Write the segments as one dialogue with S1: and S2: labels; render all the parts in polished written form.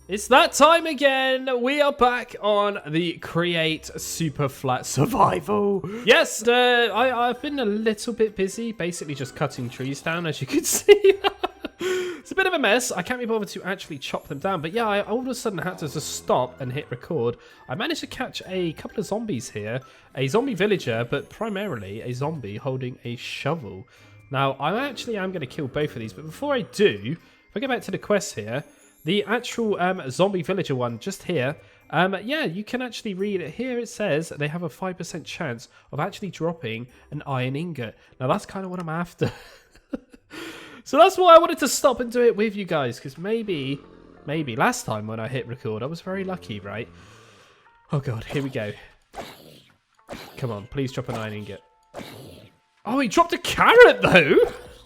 S1: It's that time again. We are back on the Create Superflat Survival. Yes, I've been a little bit busy, basically just cutting trees down, as you can see. It's a bit of a mess. I can't be bothered to actually chop them down. But yeah, I all of a sudden had to just stop and hit record. I managed to catch a couple of zombies here. A zombie villager, but primarily a zombie holding a shovel. Now, I actually am going to kill both of these. But before I do, if I go back to the quest here, the actual zombie villager one just here, yeah, you can actually read it here. It says they have a 5% chance of actually dropping an iron ingot. Now, that's kind of what I'm after. So that's why I wanted to stop and do it with you guys, because maybe last time when I hit record, I was very lucky, right? Oh god, here we go. Come on, please drop an iron ingot. Oh, he dropped a carrot though!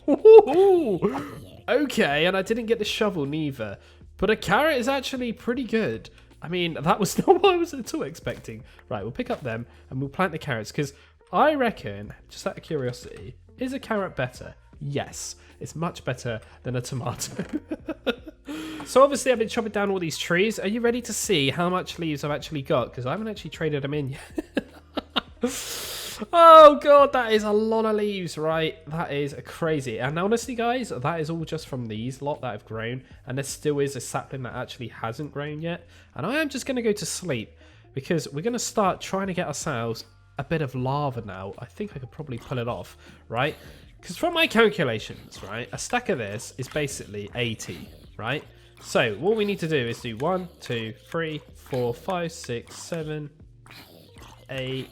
S1: Ooh. Okay, and I didn't get the shovel neither. But a carrot is actually pretty good. I mean, that was not what I was at all expecting. Right, we'll pick up them and we'll plant the carrots, because I reckon, just out of curiosity, is a carrot better? Yes, it's much better than a tomato. So obviously I've been chopping down all these trees. Are you ready to see how much leaves I've actually got? Because I haven't actually traded them in yet. Oh god, that is a lot of leaves, right? That is crazy. And honestly, guys, that is all just from these lot that have grown. And there still is a sapling that actually hasn't grown yet. And I am just going to go to sleep, because we're going to start trying to get ourselves a bit of lava now. I think I could probably pull it off, right? Because from my calculations, right, a stack of this is basically 80, right? So what we need to do is do 1, 2, 3, 4, 5, 6, 7, 8,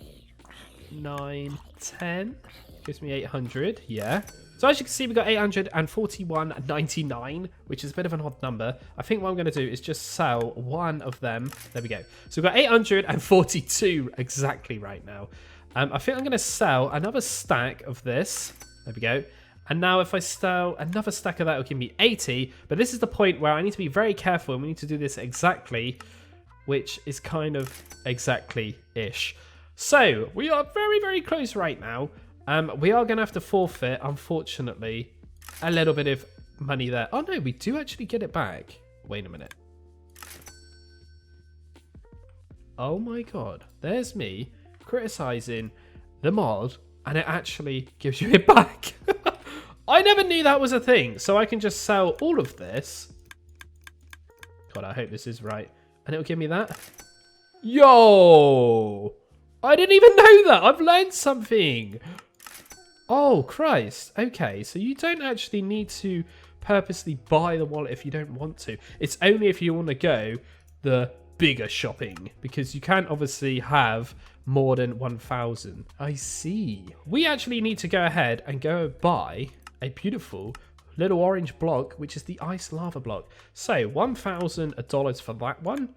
S1: 9, 10. Gives me 800, yeah. So as you can see, we've got 841.99, which is a bit of an odd number. I think what I'm going to do is just sell one of them. There we go. So we've got 842 exactly right now. I think I'm going to sell another stack of this. There we go. And now if I sell another stack of that, it'll give me 80. But this is the point where I need to be very careful, and we need to do this exactly, which is kind of exactly-ish. So we are very, very close right now. We are going to have to forfeit, unfortunately, a little bit of money there. Oh, no, we do actually get it back. Wait a minute. Oh, my God. There's me criticizing the mod, and it actually gives you it back. I never knew that was a thing. So I can just sell all of this. God, I hope this is right. And it'll give me that. Yo! I didn't even know that. I've learned something. Oh, Christ. Okay, so you don't actually need to purposely buy the wallet if you don't want to. It's only if you want to go the bigger shopping, because you can't obviously have more than 1,000. I see. We actually need to go ahead and go buy a beautiful little orange block, which is the ice lava block. So $1,000 for that one.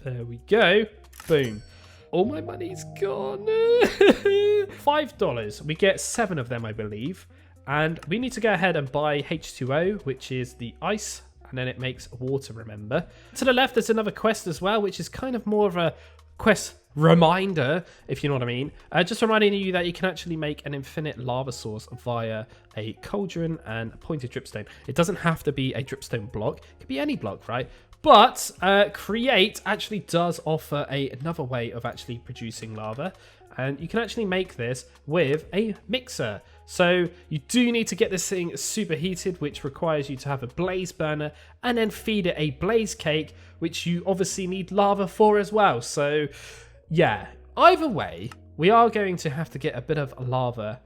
S1: There we go. Boom. All my money's gone. $5. We get 7 of them, I believe. And we need to go ahead and buy H2O, which is the ice. And then it makes water, remember. To the left, there's another quest as well, which is kind of more of a quest reminder, if you know what I mean. Just reminding you that you can actually make an infinite lava source via a cauldron and a pointed dripstone. It doesn't have to be a dripstone block. It could be any block, right? But Create actually does offer another way of actually producing lava. And you can actually make this with a mixer. So you do need to get this thing superheated, which requires you to have a blaze burner and then feed it a blaze cake, which you obviously need lava for as well. So yeah, either way, we are going to have to get a bit of lava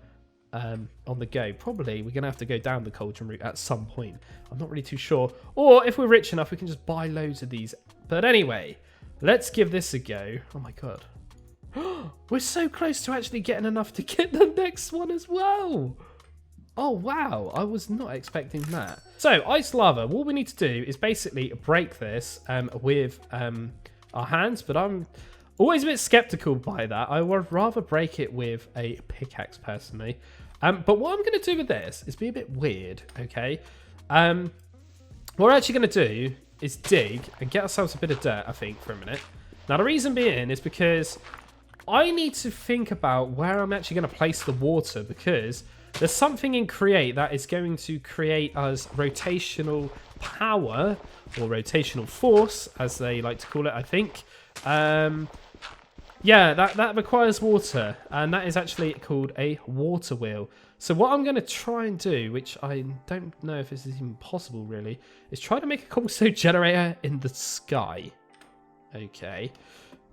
S1: on the go. Probably we're going to have to go down the cauldron route at some point. I'm not really too sure. Or if we're rich enough, we can just buy loads of these. But anyway, let's give this a go. Oh my god. We're so close to actually getting enough to get the next one as well. Oh, wow. I was not expecting that. So, ice lava. What we need to do is basically break this with our hands. But I'm always a bit skeptical by that. I would rather break it with a pickaxe, personally. But what I'm going to do with this is be a bit weird, okay? What we're actually going to do is dig and get ourselves a bit of dirt, I think, for a minute. Now, the reason being is because I need to think about where I'm actually going to place the water, because there's something in Create that is going to create us rotational power, or rotational force, as they like to call it, I think. Yeah, that requires water, and that is actually called a water wheel. So what I'm going to try and do, which I don't know if this is even possible really, is try to make a cobblestone generator in the sky. Okay.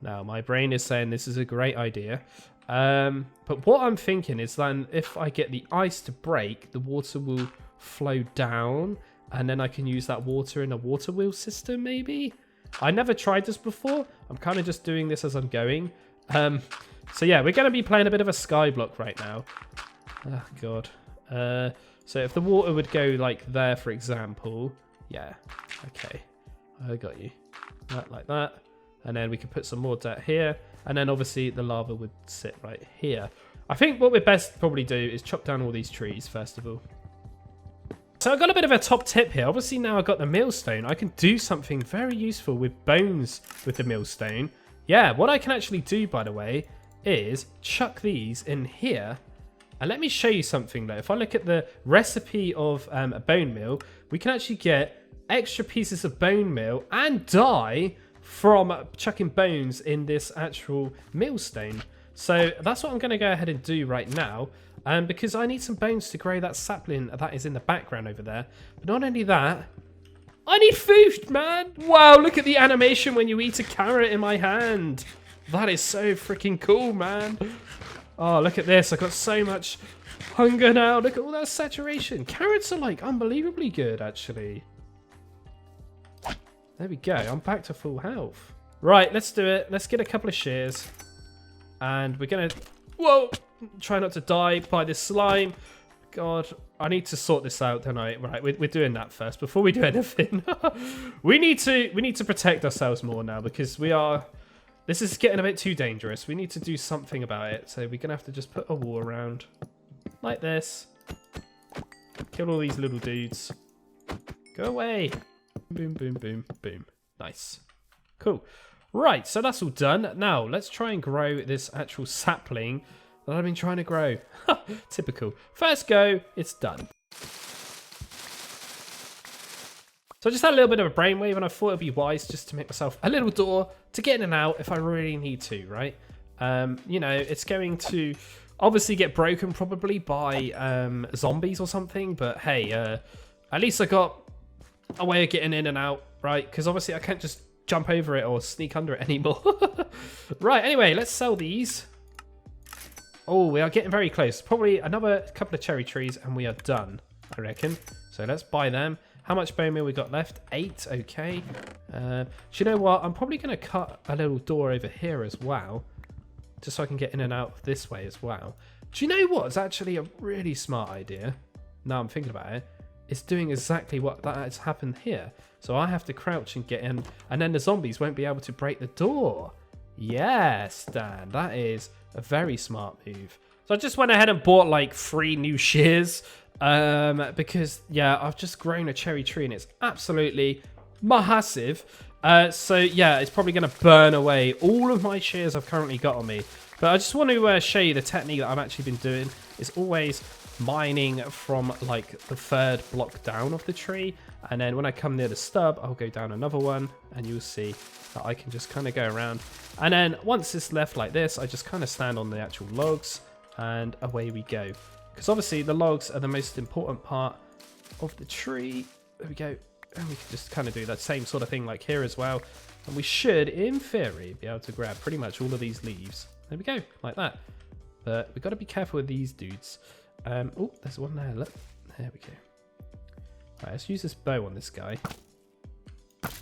S1: Now, my brain is saying this is a great idea. But what I'm thinking is then if I get the ice to break, the water will flow down, and then I can use that water in a water wheel system, maybe? I never tried this before. I'm kind of just doing this as I'm going. So yeah, we're going to be playing a bit of a skyblock right now. Oh, God. So if the water would go like there, for example. Yeah. Okay. I got you. Like that. And then we can put some more dirt here. And then obviously the lava would sit right here. I think what we're best probably do is chop down all these trees, first of all. So I've got a bit of a top tip here. Obviously now I've got the millstone. I can do something very useful with bones with the millstone. Yeah, what I can actually do, by the way, is chuck these in here. And let me show you something though. If I look at the recipe of a bone meal, we can actually get extra pieces of bone meal and dye from chucking bones in this actual millstone. So that's what I'm going to go ahead and do right now. Because I need some bones to grow that sapling that is in the background over there. But not only that, I need food, man. Wow, look at the animation when you eat a carrot in my hand. That is so freaking cool, man. Oh, look at this. I've got so much hunger now. Look at all that saturation. Carrots are like unbelievably good, actually. There we go. I'm back to full health. Right, let's do it. Let's get a couple of shears. And we're going to... Whoa! Try not to die by this slime. God, I need to sort this out, don't I? Right, we're doing that first before we do anything. we need to protect ourselves more now because this is getting a bit too dangerous. We need to do something about it. So we're gonna have to just put a wall around like this. Kill all these little dudes. Go away. Boom, boom, boom, boom. Nice. Cool. Right, so that's all done. Now let's try and grow this actual sapling that I've been trying to grow. Typical. First go, it's done. So I just had a little bit of a brainwave and I thought it'd be wise just to make myself a little door to get in and out if I really need to, right? You know, it's going to obviously get broken probably by zombies or something, but hey, at least I got a way of getting in and out, right? Because obviously I can't just jump over it or sneak under it anymore. Right, anyway, let's sell these. Oh, we are getting very close. Probably another couple of cherry trees and we are done, I reckon. So let's buy them. How much bone meal we got left? 8, okay. Do you know what? I'm probably going to cut a little door over here as well. Just so I can get in and out this way as well. Do you know what? It's actually a really smart idea. Now I'm thinking about it. It's doing exactly what that has happened here. So I have to crouch and get in. And then the zombies won't be able to break the door. Yes, Dan. That is a very smart move. So I just went ahead and bought like 3 new shears. Because, yeah, I've just grown a cherry tree and it's absolutely massive. So, yeah, it's probably going to burn away all of my shears I've currently got on me. But I just want to show you the technique that I've actually been doing. It's always mining from, like, the 3rd block down of the tree. And then when I come near the stub, I'll go down another one. And you'll see that I can just kind of go around. And then once it's left like this, I just kind of stand on the actual logs. And away we go. Because obviously the logs are the most important part of the tree. There we go. And we can just kind of do that same sort of thing like here as well. And we should, in theory, be able to grab pretty much all of these leaves. There we go, like that. But we've got to be careful with these dudes. Oh, there's one there, look. There we go. All right, let's use this bow on this guy.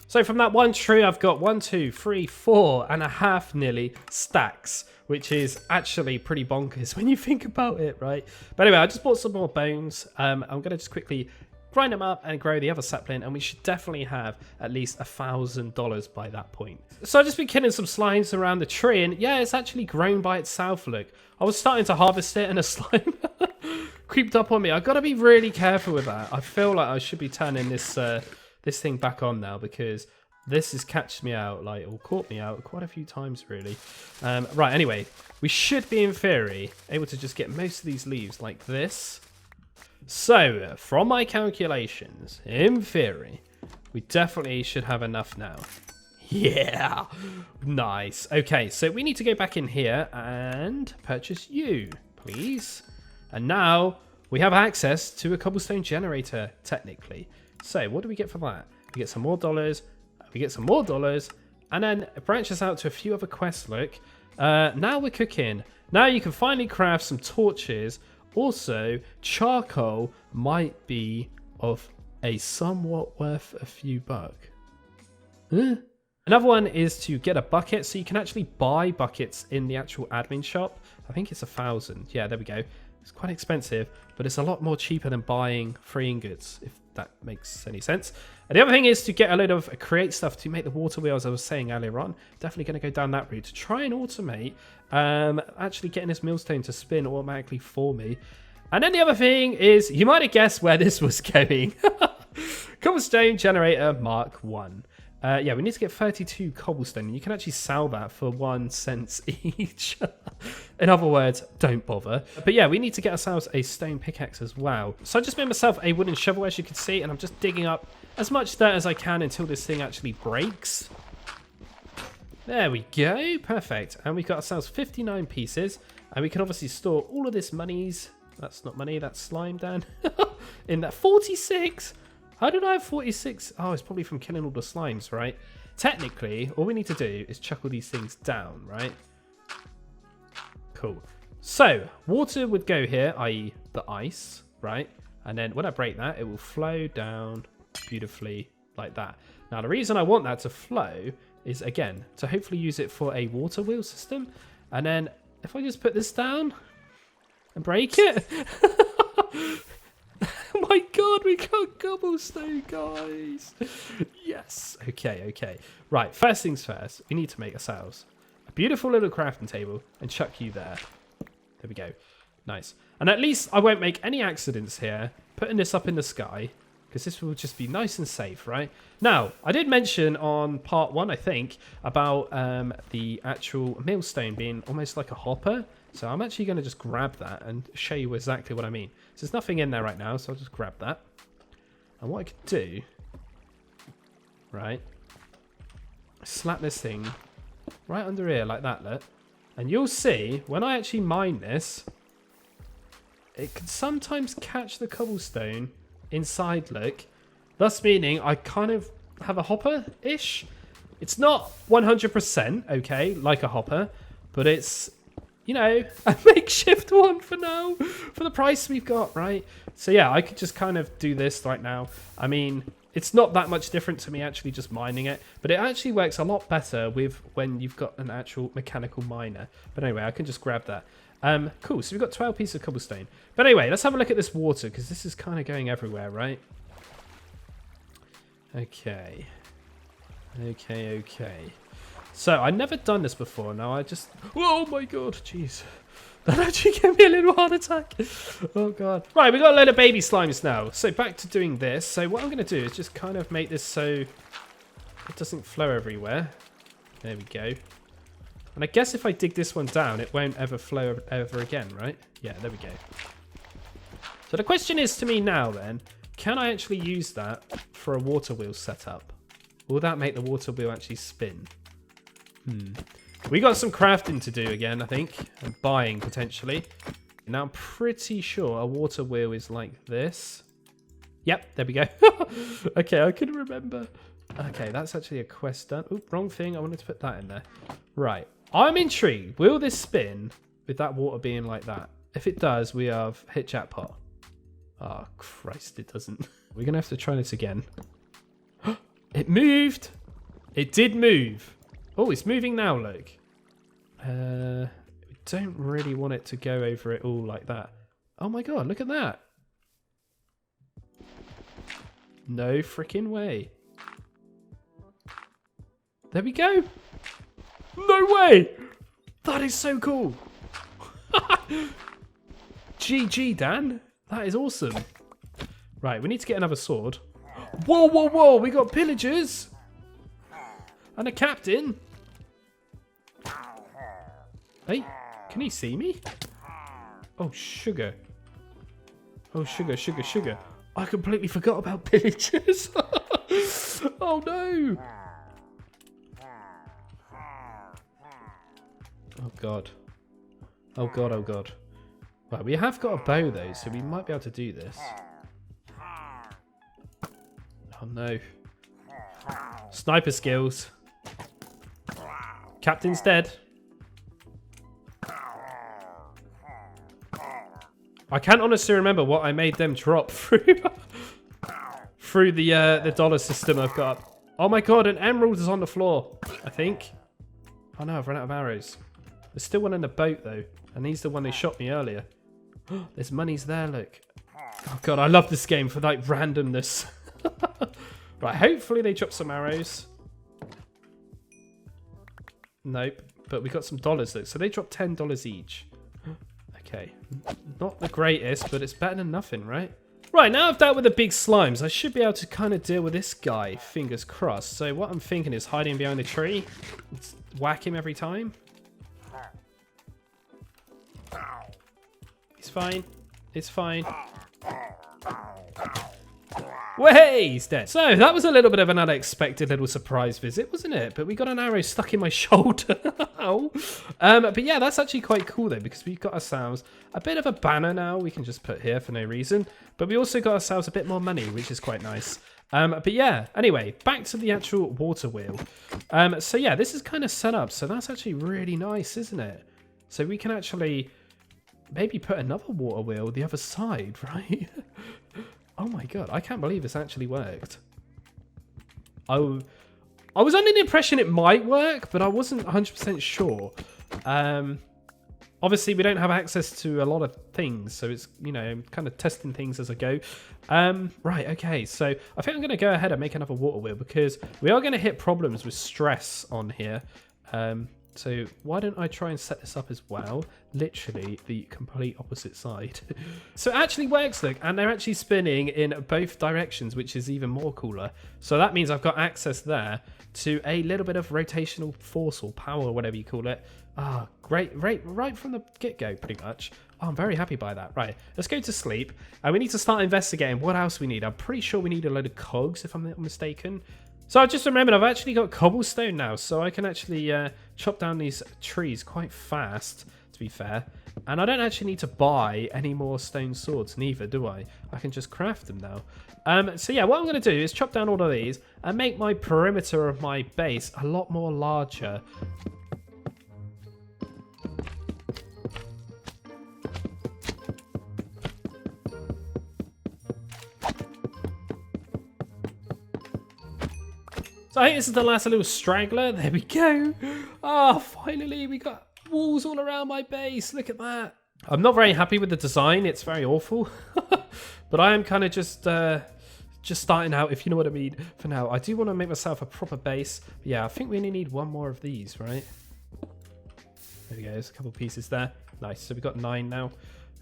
S1: So from that one tree, I've got 1, 2, 3, 4.5 nearly stacks, which is actually pretty bonkers when you think about it, right? But anyway, I just bought some more bones. I'm going to just quickly grind them up and grow the other sapling, and we should definitely have at least $1,000 by that point. So I've just been killing some slimes around the tree, and yeah, it's actually grown by itself, look. I was starting to harvest it, and a slime creeped up on me. I've got to be really careful with that. I feel like I should be turning this this thing back on now, because this has catched me out, like, or caught me out quite a few times, really. Right, anyway, we should be, in theory, able to just get most of these leaves like this. So, from my calculations, in theory, We definitely should have enough now. Yeah, nice. Okay, so we need to go back in here and purchase you, please. And now we have access to a cobblestone generator, technically. So what do we get for that? We get some more dollars. We get some more dollars. And then it branches out to a few other quests, look. Now we're cooking. Now you can finally craft some torches. Also, charcoal might be of a somewhat worth a few buck. Huh? Another one is to get a bucket, so you can actually buy buckets in the actual admin shop. I think it's 1,000. Yeah, there we go. It's quite expensive, but it's a lot more cheaper than buying free ingots, if that makes any sense. And the other thing is to get a load of create stuff to make the water wheel, as I was saying earlier on. Definitely going to go down that route to try and automate actually getting this millstone to spin automatically for me. And then the other thing is, you might have guessed where this was going. Cobblestone generator Mark 1. Yeah, we need to get 32 cobblestone. You can actually sell that for 1 cent each. In other words, don't bother. But yeah, we need to get ourselves a stone pickaxe as well. So I just made myself a wooden shovel, as you can see, and I'm just digging up as much dirt as I can until this thing actually breaks. There we go. Perfect. And we've got ourselves 59 pieces. And we can obviously store all of this monies. That's not money, that's slime, Dan. In that 46. How did I have 46? Oh, it's probably from killing all the slimes, right? Technically, all we need to do is chuck all these things down, right? Cool. So, water would go here, i.e. the ice, right? And then when I break that, it will flow down beautifully like that. Now, the reason I want that to flow is, again, to hopefully use it for a water wheel system. And then if I just put this down and break it... Oh my god, we got cobblestone, guys. Yes. Okay, okay. Right, first things first, we need to make ourselves a beautiful little crafting table and chuck you there. There we go. Nice. And at least I won't make any accidents here putting this up in the sky, because this will just be nice and safe, right? Now, I did mention on part 1, I think, about the actual millstone being almost like a hopper. So I'm actually going to just grab that and show you exactly what I mean. So there's nothing in there right now, so I'll just grab that. And what I could do, right, slap this thing right under here like that, look. And you'll see, when I actually mine this, it can sometimes catch the cobblestone inside, look. Thus meaning I kind of have a hopper-ish. It's not 100%, okay, like a hopper, but it's... you know, a makeshift one for now, for the price we've got, right? So yeah, I could just kind of do this right now. I mean, it's not that much different to me actually just mining it, but it actually works a lot better with when you've got an actual mechanical miner. But anyway, I can just grab that. Cool, so we've got 12 pieces of cobblestone. But anyway, let's have a look at this water, because this is kind of going everywhere, right? Okay. Okay, okay. So, I've never done this before. Now, I just... oh, my God. Jeez. That actually gave me a little heart attack. Oh, God. Right, we got a load of baby slimes now. So, back to doing this. So, what I'm going to do is just kind of make this so it doesn't flow everywhere. There we go. And I guess if I dig this one down, it won't ever flow ever again, right? Yeah, there we go. So, the question is to me now, then, can I actually use that for a water wheel setup? Will that make the water wheel actually spin? We got some crafting to do again, I think, and buying potentially. Now I'm pretty sure a water wheel is like this. Yep, there we go. Okay, I couldn't remember. Okay, that's actually a quest done. Oop, wrong thing. I wanted to put that in there. Right, I'm intrigued. Will this spin with that water being like that? If it does, we have hit jackpot. Oh Christ, it doesn't. We're gonna have to try this again. It moved. It did move. Oh, it's moving now, look. We don't really want it to go over it all like that. Oh my god, look at that. No freaking way. There we go. No way. That is so cool. GG, Dan. That is awesome. Right, we need to get another sword. Whoa, whoa, whoa. We got pillagers. And a captain. Hey, can he see me? Oh, sugar. Oh, sugar, sugar, sugar. I completely forgot about pillagers. Oh no! Oh god. Oh god, oh god. Right, we have got a bow though, so we might be able to do this. Oh no. Sniper skills. Captain's dead. I can't honestly remember what I made them drop through through the dollar system I've got. Oh my god, an emerald is on the floor, I think. Oh no, I've run out of arrows. There's still one in the boat though, and he's the one who shot me earlier. There's monies there, look. Oh god, I love this game for like randomness. Right, hopefully they drop some arrows. Nope, but we got some dollars though, so they dropped $10 each. Okay, not the greatest, but it's better than nothing, right? Right, now I've dealt with the big slimes, I should be able to kind of deal with this guy, fingers crossed. So what I'm thinking is hiding behind the tree, whack him every time. It's fine, it's fine. Way, he's dead. So that was a little bit of an unexpected little surprise visit, wasn't it? But we got an arrow stuck in my shoulder. But yeah, that's actually quite cool though, because we've got ourselves a bit of a banner now we can just put here for no reason. But we also got ourselves a bit more money, which is quite nice. But yeah, anyway, back to the actual water wheel. So yeah, this is kind of set up. So that's actually really nice, isn't it? So we can actually maybe put another water wheel the other side, right? Oh my god, I can't believe this actually worked. I was under the impression it might work, but I wasn't 100% sure. Obviously, we don't have access to a lot of things, so it's, you know, kind of testing things as I go. Right, okay, so I think I'm going to go ahead and make another water wheel because we are going to hit problems with stress on here. So why don't I try and set this up as well? Literally the complete opposite side. So it actually works, look, and they're actually spinning in both directions, which is even more cooler. So that means I've got access there to a little bit of rotational force or power, or whatever you call it. Ah, great, right from the get-go, pretty much. Oh, I'm very happy by that. Right, let's go to sleep. And we need to start investigating what else we need. I'm pretty sure we need a load of cogs, if I'm not mistaken. So I just remembered I've actually got cobblestone now, so I can actually chop down these trees quite fast, to be fair. And I don't actually need to buy any more stone swords, neither do I. I can just craft them now. So yeah, what I'm going to do is chop down all of these and make my perimeter of my base a lot more larger. So I think this is the last little straggler. There we go. Oh, finally, we got walls all around my base. Look at that. I'm not very happy with the design. It's very awful. But I am kind of just starting out, if you know what I mean, for now. I do want to make myself a proper base. But yeah, I think we only need one more of these, right? There we go. There's a couple pieces there. Nice. So we've got 9 now.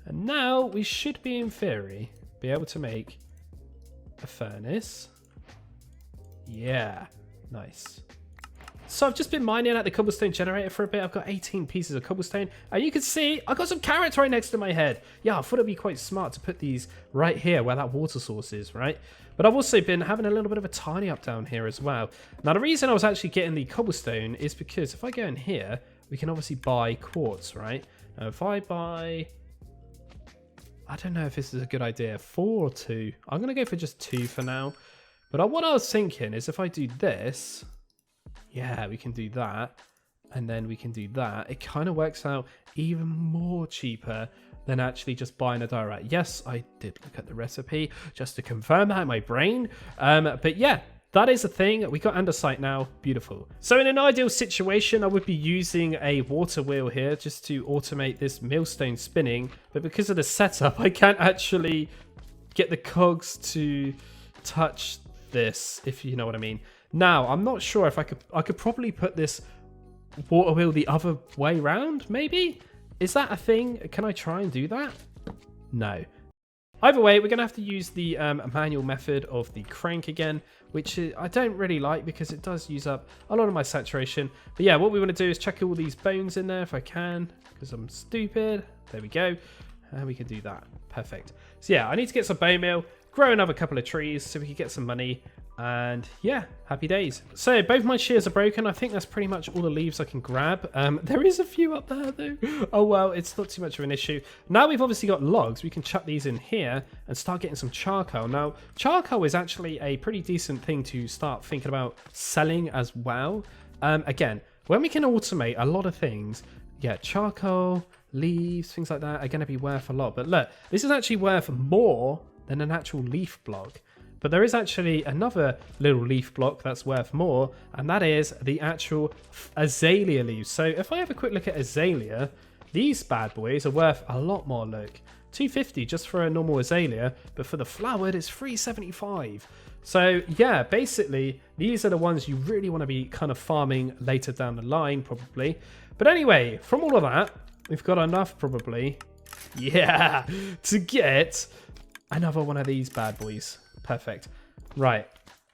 S1: And now we should be, in theory, be able to make a furnace. Yeah. Nice. So I've just been mining at the cobblestone generator for a bit. I've got 18 pieces of cobblestone. And you can see I got some carrots right next to my head. Yeah, I thought it'd be quite smart to put these right here where that water source is, right? But I've also been having a little bit of a tidy up down here as well. Now, the reason I was actually getting the cobblestone is because if I go in here, we can obviously buy quartz, right? Now, if I buy... I don't know if this is a good idea. 4 or 2. I'm going to go for just 2 for now. But what I was thinking is if I do this, yeah, we can do that. And then we can do that. It kind of works out even more cheaper than actually just buying a direct. Yes, I did look at the recipe just to confirm that in my brain. But yeah, that is a thing. We got andesite now. Beautiful. So in an ideal situation, I would be using a water wheel here just to automate this millstone spinning. But because of the setup, I can't actually get the cogs to touch this, if you know what I mean. Now, I'm not sure if I could probably put this water wheel the other way around, maybe? Is that a thing? Can I try and do that? No. Either way, we're going to have to use the manual method of the crank again, which I don't really like because it does use up a lot of my saturation. But yeah, what we want to do is chuck all these bones in there if I can, because I'm stupid. There we go. And we can do that. Perfect. So yeah, I need to get some bone meal, grow another couple of trees so we can get some money. And yeah, happy days. So both my shears are broken. I think that's pretty much all the leaves I can grab. There is a few up there though. Oh well, it's not too much of an issue. Now we've obviously got logs. We can chuck these in here and start getting some charcoal. Now, charcoal is actually a pretty decent thing to start thinking about selling as well. Again, when we can automate a lot of things, yeah, charcoal, leaves, things like that are going to be worth a lot. But look, this is actually worth more than an actual leaf block. But there is actually another little leaf block that's worth more, and that is the actual azalea leaves. So if I have a quick look at azalea, these bad boys are worth a lot more, look. 250 just for a normal azalea, but for the flowered it's 375. So yeah, basically these are the ones you really want to be kind of farming later down the line probably. But anyway, from all of that, we've got enough probably, yeah, to get another one of these bad boys. Perfect. Right.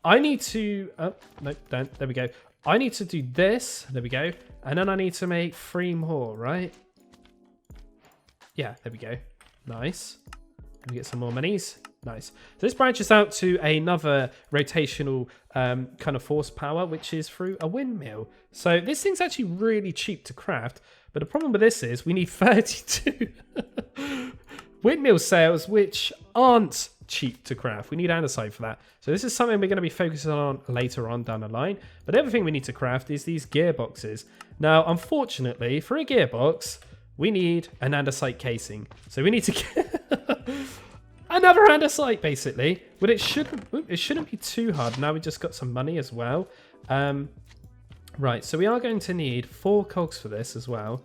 S1: I need to... Oh, no, don't. There we go. I need to do this. There we go. And then I need to make 3 more, right? Yeah, there we go. Nice. Let me get some more monies. Nice. So this branches out to another rotational kind of force power, which is through a windmill. So this thing's actually really cheap to craft. But the problem with this is we need 32 windmill sails, which aren't cheap to craft. We need andesite for that. So this is something we're going to be focusing on later on down the line. But the other thing we need to craft is these gearboxes. Now, unfortunately, for a gearbox, we need an andesite casing. So we need to get another andesite, basically. But it shouldn't be too hard. Now we just got some money as well. Right, so we are going to need 4 cogs for this as well.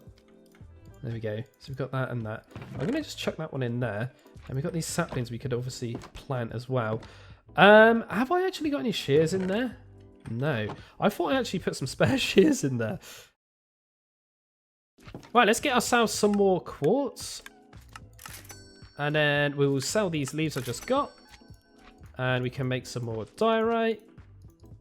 S1: There we go. So we've got that and that. I'm going to just chuck that one in there. And we've got these saplings we could obviously plant as well. Have I actually got any shears in there? No. I thought I actually put some spare shears in there. Right, let's get ourselves some more quartz. And then we will sell these leaves I just got. And we can make some more diorite.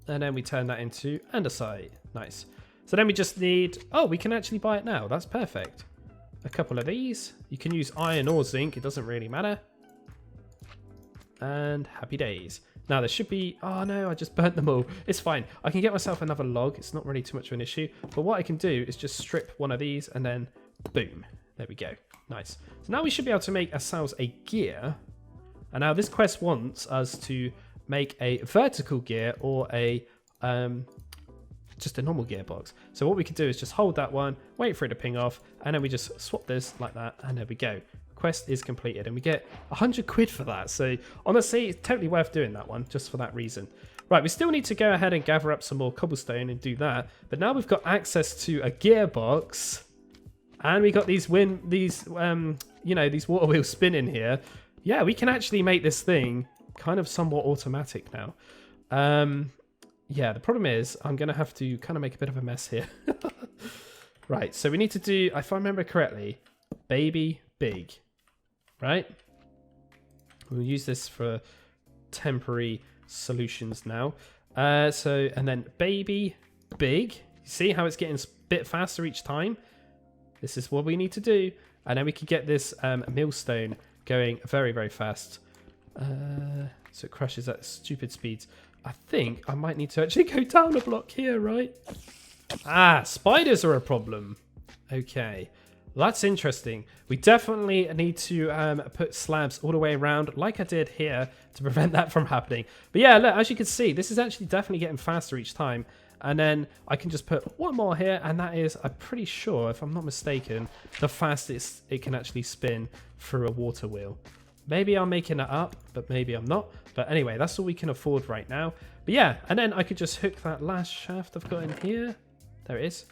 S1: And then we turn that into andesite. Nice. So then we just need... Oh, we can actually buy it now. That's perfect. A couple of these. You can use iron or zinc. It doesn't really matter. And happy days. Now there should be... Oh no, I just burnt them all. It's fine. I can get myself another log. It's not really too much of an issue. But what I can do is just strip one of these and then boom. There we go. Nice. So now we should be able to make ourselves a gear. And now this quest wants us to make a vertical gear or a... just a normal gearbox. So what we can do is just hold that one, wait for it to ping off, and then we just swap this like that, and there we go. Quest is completed, and we get 100 quid for that. So honestly, it's totally worth doing that one, just for that reason. Right, we still need to go ahead and gather up some more cobblestone and do that, but now we've got access to a gearbox, and we got these these water wheels spinning here. Yeah, we can actually make this thing kind of somewhat automatic now. Yeah, the problem is I'm going to have to kind of make a bit of a mess here. Right, so we need to do, if I remember correctly, baby big, right? We'll use this for temporary solutions now. And then baby big. See how it's getting a bit faster each time? This is what we need to do. And then we can get this millstone going very, very fast. So it crashes at stupid speeds. I think I might need to actually go down a block here, right? Ah, spiders are a problem. Okay, well, that's interesting. We definitely need to put slabs all the way around like I did here to prevent that from happening. But yeah, look, as you can see, this is actually definitely getting faster each time. And then I can just put one more here, and that is, I'm pretty sure, if I'm not mistaken, the fastest it can actually spin through a water wheel. Maybe I'm making it up, but maybe I'm not. But anyway, that's all we can afford right now. But yeah, and then I could just hook that last shaft I've got in here. There it is.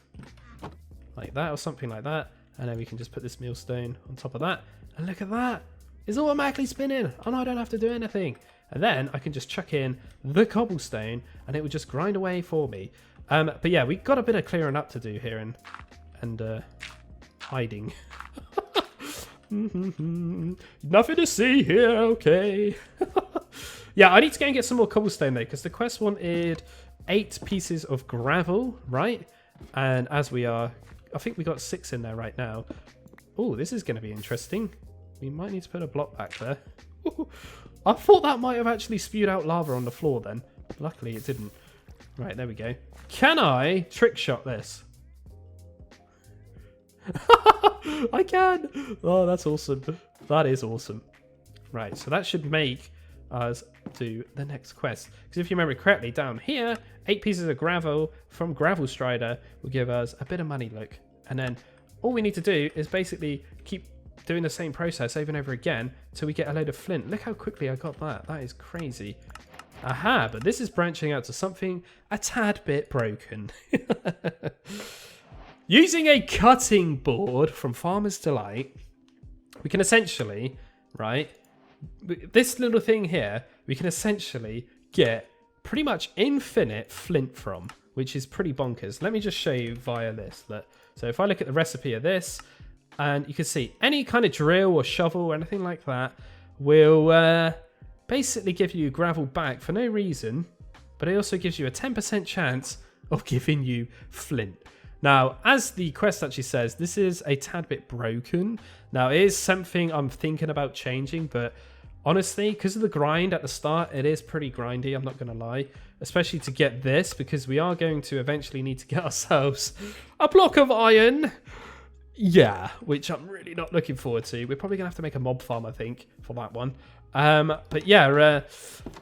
S1: Like that or something like that. And then we can just put this millstone on top of that. And look at that. It's automatically spinning. And I don't have to do anything. And then I can just chuck in the cobblestone and it will just grind away for me. But yeah, we've got a bit of clearing up to do here and hiding. Nothing to see here, okay. Yeah, I need to go and get some more cobblestone though, because the quest wanted 8 pieces of gravel, right? And as we are, I think we got 6 in there right now. Oh, this is going to be interesting. We might need to put a block back there. I thought that might have actually spewed out lava on the floor then. Luckily, it didn't. Right, there we go. Can I trick shot this? I can! Oh, that's awesome. That is awesome. Right, so that should make us do the next quest. Because if you remember correctly, down here, 8 pieces of gravel from Gravel Strider will give us a bit of money, look. And then all we need to do is basically keep doing the same process over and over again till we get a load of flint. Look how quickly I got that. That is crazy. Aha, but this is branching out to something a tad bit broken. Using a cutting board from Farmer's Delight, we can essentially, right, this little thing here, we can essentially get pretty much infinite flint from, which is pretty bonkers. Let me just show you via this. Look. So if I look at the recipe of this, and you can see any kind of drill or shovel or anything like that will basically give you gravel back for no reason, but it also gives you a 10% chance of giving you flint. Now, as the quest actually says, this is a tad bit broken. Now, it is something I'm thinking about changing, but honestly, because of the grind at the start, it is pretty grindy, I'm not going to lie. Especially to get this, because we are going to eventually need to get ourselves a block of iron. Yeah, which I'm really not looking forward to. We're probably going to have to make a mob farm, I think, for that one. But yeah,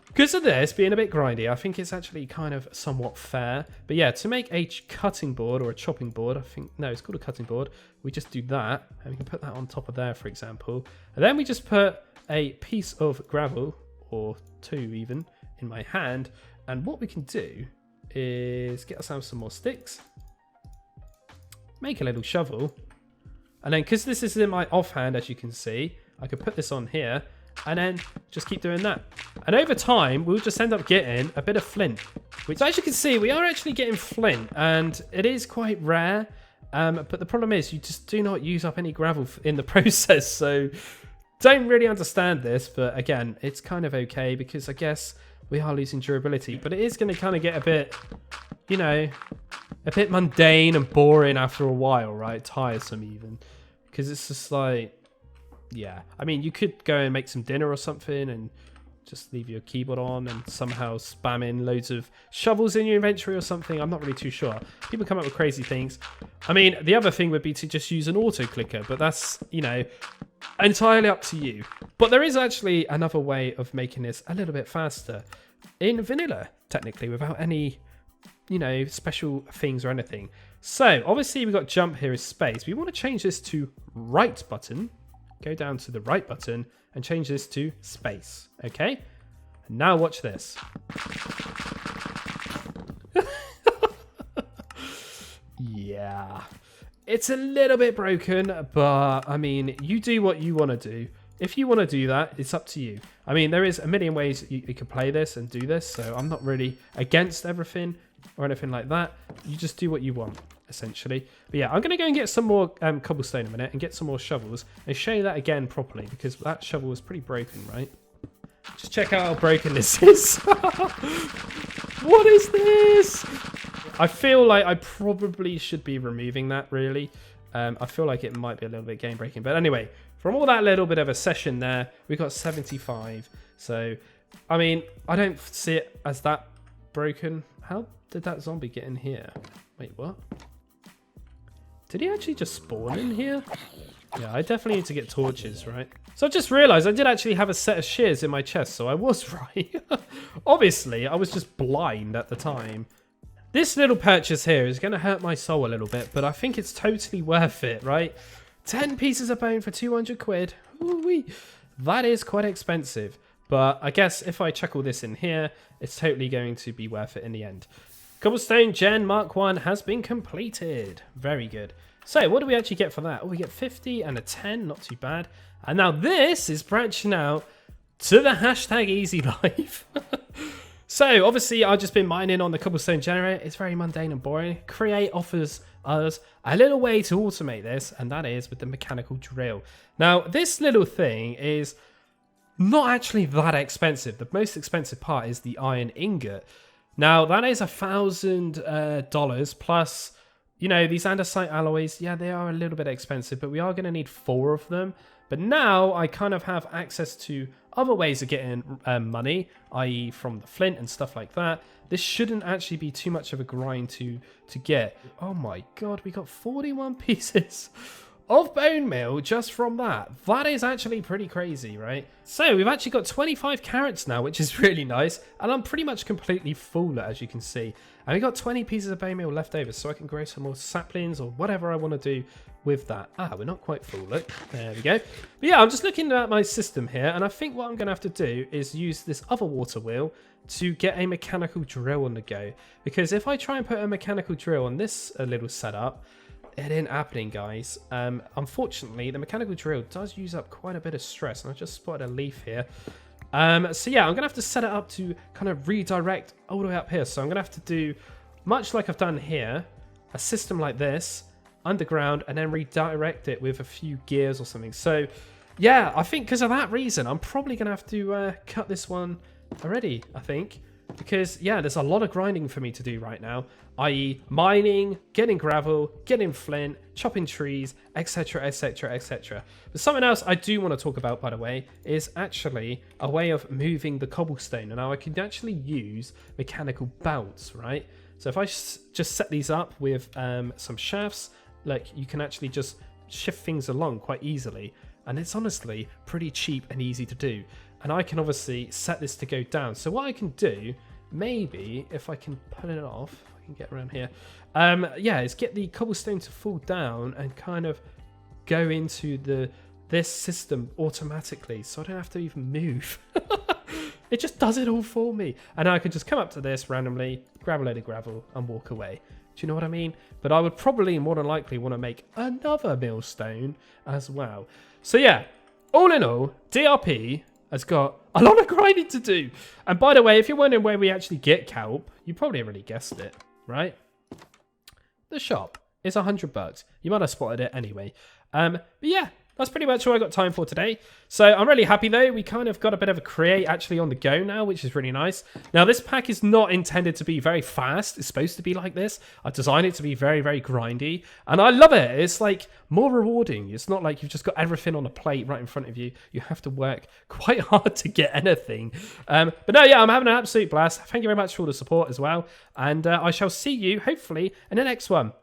S1: because of this being a bit grindy, I think it's actually kind of somewhat fair. But yeah, to make a cutting board or a chopping board, I think, no, it's called a cutting board. We just do that, and we can put that on top of there, for example. And then we just put a piece of gravel, or 2 even, in my hand. And what we can do is get ourselves some more sticks, make a little shovel, and then because this is in my offhand, as you can see, I could put this on here, and then just keep doing that. And over time, we'll just end up getting a bit of flint, which, as you can see, we are actually getting flint, and it is quite rare. But the problem is you just do not use up any gravel in the process, so don't really understand this. But again, it's kind of okay because I guess we are losing durability, but it is going to kind of get a bit, you know, a bit mundane and boring after a while, right? Tiresome even, because it's just like, yeah. I mean, you could go and make some dinner or something and just leave your keyboard on and somehow spam in loads of shovels in your inventory or something. I'm not really too sure. People come up with crazy things. I mean, the other thing would be to just use an auto clicker, but that's, you know, entirely up to you. But there is actually another way of making this a little bit faster in vanilla, technically, without any, you know, special things or anything. So obviously we've got jump here as space. We want to change this to right button. Go down to the right button and change this to space. Okay. And now watch this. Yeah. It's a little bit broken, but I mean, you do what you want to do. If you want to do that, it's up to you. I mean, there is a million ways you can play this and do this, so I'm not really against everything or anything like that. You just do what you want, essentially. But yeah, I'm going to go and get some more cobblestone in a minute and get some more shovels and show you that again properly, because that shovel was pretty broken, right? Just check out how broken this is. What is this? I feel like I probably should be removing that, really. I feel like it might be a little bit game breaking. But anyway, from all that little bit of a session there, we got 75. So, I mean, I don't see it as that broken. How did that zombie get in here? Wait, what? Did he actually just spawn in here? Yeah, I definitely need to get torches, right? So I just realized I did actually have a set of shears in my chest, so I was right. Obviously, I was just blind at the time. This little purchase here is going to hurt my soul a little bit, but I think it's totally worth it, right? 10 pieces of bone for 200 quid. Ooh-wee. That is quite expensive, but I guess if I chuck all this in here, it's totally going to be worth it in the end. Cobblestone Gen Mark 1 has been completed. Very good. So what do we actually get for that? Oh, we get 50 and a 10, not too bad. And now this is branching out to the hashtag easy life. So obviously I've just been mining on the cobblestone generator. It's very mundane and boring. Create offers us a little way to automate this, and that is with the mechanical drill. Now this little thing is not actually that expensive. The most expensive part is the iron ingot. Now that is $1,000 plus, you know, these andesite alloys. Yeah, they are a little bit expensive, but we are going to need 4 of them. But now I kind of have access to other ways of getting money, i.e. from the flint and stuff like that, this shouldn't actually be too much of a grind to get. Oh my god, we got 41 pieces of bone meal just from that. That is actually pretty crazy, right? So we've actually got 25 carrots now, which is really nice. And I'm pretty much completely full, as you can see. And we got 20 pieces of bone meal left over, so I can grow some more saplings or whatever I want to do with that. Ah, we're not quite full, look. There we go. But yeah, I'm just looking at my system here, and I think what I'm going to have to do is use this other water wheel to get a mechanical drill on the go. Because if I try and put a mechanical drill on this little setup, it ain't happening, guys. Unfortunately, the mechanical drill does use up quite a bit of stress, and I just spotted a leaf here. So yeah, I'm gonna have to set it up to kind of redirect all the way up here. So I'm gonna have to do, much like I've done here, a system like this, underground, and then redirect it with a few gears or something. So yeah, I think because of that reason, I'm probably gonna have to cut this one already, I think. Because, yeah, there's a lot of grinding for me to do right now, i.e. mining, getting gravel, getting flint, chopping trees, etc, etc, etc. But something else I do want to talk about, by the way, is actually a way of moving the cobblestone. And now I can actually use mechanical belts, right? So if I just set these up with some shafts, like, you can actually just shift things along quite easily. And it's honestly pretty cheap and easy to do. And I can obviously set this to go down. So what I can do, maybe, if I can pull it off, if I can get around here, yeah, is get the cobblestone to fall down and kind of go into this system automatically. So I don't have to even move. It just does it all for me. And I can just come up to this randomly, grab a load of gravel and walk away. Do you know what I mean? But I would probably more than likely want to make another millstone as well. So yeah, all in all, DRP has got a lot of grinding to do. And by the way, if you're wondering where we actually get kelp, you probably already guessed it, right? The shop is $100. You might have spotted it anyway. But yeah, that's pretty much all I got time for today. So I'm really happy though. We kind of got a bit of a create actually on the go now, which is really nice. Now this pack is not intended to be very fast. It's supposed to be like this. I designed it to be very, very grindy. And I love it. It's like more rewarding. It's not like you've just got everything on a plate right in front of you. You have to work quite hard to get anything. But no, yeah, I'm having an absolute blast. Thank you very much for all the support as well. And I shall see you hopefully in the next one.